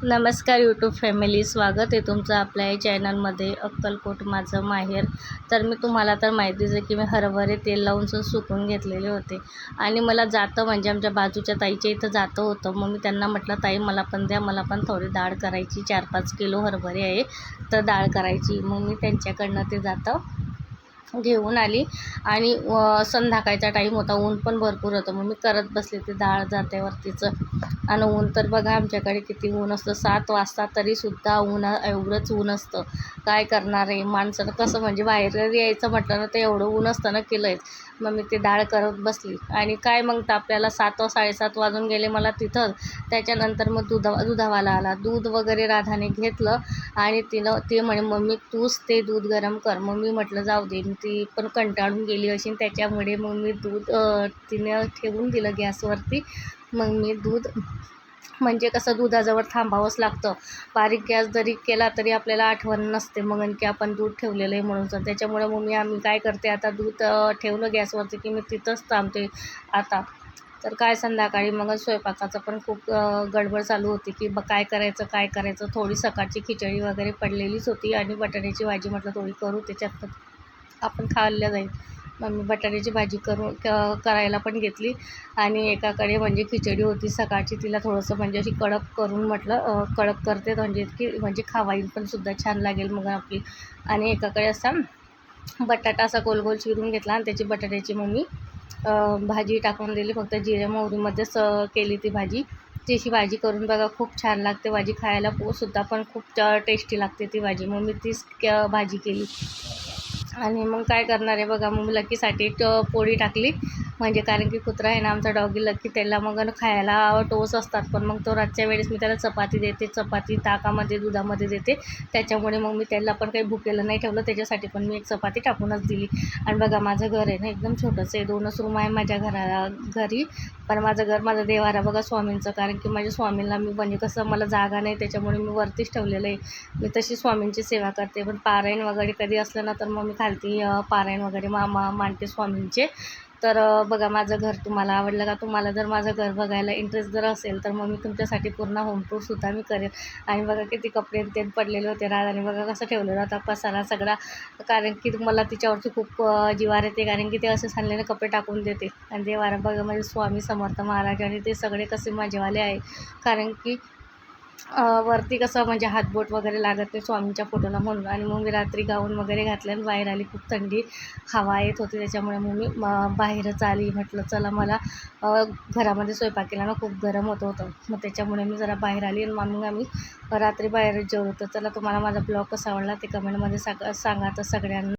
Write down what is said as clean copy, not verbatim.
नमस्कार YouTube family, स्वागत आहे तुमचं आपल्या या चॅनलमध्ये अक्कलकोट माझं माहेर. तर मी तुम्हाला तर माहितीच आहे की मी हरभरे तेल लावून सुकून घेतलेले होते आणि मला जातं म्हणजे आमच्या बाजूच्या ताईच्या इथं जातं होतं. मग मी त्यांना म्हटलं, ताई मला पण द्या, मला पण थोडी डाळ करायची, 4-5 किलो हरभरे आहे तर डाळ करायची. मग मी त्यांच्याकडनं ते जातं घेऊन आली आणि संध्याकाळचा टाईम होता, ऊन पण भरपूर होतं. मग मी करत बसले ते डाळ जात्यावरतीचं. आणि ऊन तर बघा आमच्याकडे किती ऊन असतं, 7 वाजता तरीसुद्धा एवढंच ऊन असतं. काय करणार आहे माणसानं, कसं म्हणजे बाहेर यायचं म्हटलं ना तर एवढं ऊन असतं ना की लयच. मग मी ते डाळ करत बसली आणि काय मग तर आपल्याला 7-7:30 वाजून गेले मला तिथं. त्याच्यानंतर मग दुधावाला आला, दूध वगैरे राधाने घेतलं आणि ते म्हणे, मम्मी तूच ते दूध गरम कर. मग मी म्हटलं जाऊ दे, ती पण कंटाळून गेली अशी, त्याच्यामुळे मग मी दूध तिने ठेवून दिलं गॅसवरती. मग मी दूध म्हणजे कसं दुधाजवळ थांबावंच लागतं. बारीक गॅस जरी केला तरी आपल्याला आठवण नसते मग की आपण दूध ठेवलेलं आहे म्हणून. तर त्याच्यामुळे मग आम्ही काय करते, आता दूध ठेवलं गॅसवरती की मी तिथंच थांबते आता. तर काय संध्याकाळी मग स्वयंपाकाचं पण खूप गडबड चालू होती की काय करायचं. थोडी सकाळची खिचडी वगैरे पडलेलीच होती आणि बटाट्याची भाजी म्हटलं थोडी करू, त्याच्यात आपण खाल्ल्या जाईल. मग मी बटाट्याची भाजी करायला पण घेतली आणि एकाकडे म्हणजे खिचडी होती सकाळची, तिला थोडंसं म्हणजे अशी कडक करून म्हटलं कडक करते म्हणजे खावा येईल पण सुद्धा छान लागेल मग आपली. आणि एकाकडे असा बटाटा असा गोल चिरून घेतला आणि त्याची बटाट्याची मग भाजी टाकून दिली. फक्त जिरे मोहरीमध्येच केली ती भाजी. त्याची भाजी करून बघा, खूप छान लागते भाजी, खायला सुद्धा पण खूप टेस्टी लागते ती भाजी. मग मी तीच भाजी केली. आणि मग काय करणार आहे बघा, मग लकीसाठी एक पोळी टाकली, म्हणजे कारण की कुत्रा आहे ना आमचा डॉगी लकी, त्याला मग खायला टोस असतात. पण मग तो रातच्या वेळेस मी त्याला चपाती देते, चपाती ताकामध्ये दुधामध्ये देते. त्याच्यामुळे मग मी त्याला पण काही भुकेलं नाही ठेवलं, त्याच्यासाठी पण मी एक चपाती टाकूनच दिली. आणि बघा माझं घर आहे ना एकदम छोटंसं आहे, 2च रूम आहे माझ्या घरी. पण माझं देवारा बघा स्वामींचं, कारण की माझ्या स्वामींना मी म्हणजे कसं मला जागा नाही त्याच्यामुळे मी वरतीच ठेवलेलं आहे. मी तशी स्वामींची सेवा करते. पण पारायण वगैरे कधी असलं ना तर मग मी खालती पारायण वगैरे मांडते स्वामींचे. तर बघा माझं घर तुम्हाला आवडलं का? तुम्हाला जर माझं घर बघायला इंटरेस्ट जर असेल तर मग मी तुमच्यासाठी पूर्ण होम टूरसुद्धा मी करेन. आणि बघा किती कपडे ते पडलेले होते, राधाने बघा कसं ठेवलेला होता पसारा सगळा, कारण की मला तिच्यावरती खूप जिवार येते, कारण की ते असे सांडलेले कपडे टाकून देते. आणि देवारा बघा म्हणजे स्वामी समर्थ महाराज आणि ते सगळे कसे मजेवाले आहे, कारण की वरती कसं म्हणजे हातबोट वगैरे लागत नाही स्वामींच्या फोटोला म्हणून. आणि मग मी रात्री गाऊन वगैरे घातलं आणि बाहेर आली, खूप थंडी हवा येत होती त्याच्यामुळे मग मी बाहेरच आली. म्हटलं चला, मला घरामध्ये स्वयंपाक केला ना खूप गरम होतं, मग त्याच्यामुळे मी जरा बाहेर आली. आणि मग आम्ही रात्री बाहेरच जेवलो. तर चला, तुम्हाला माझा ब्लॉग कसा आवडला ते कमेंटमध्ये सांगा तर सगळ्यांना.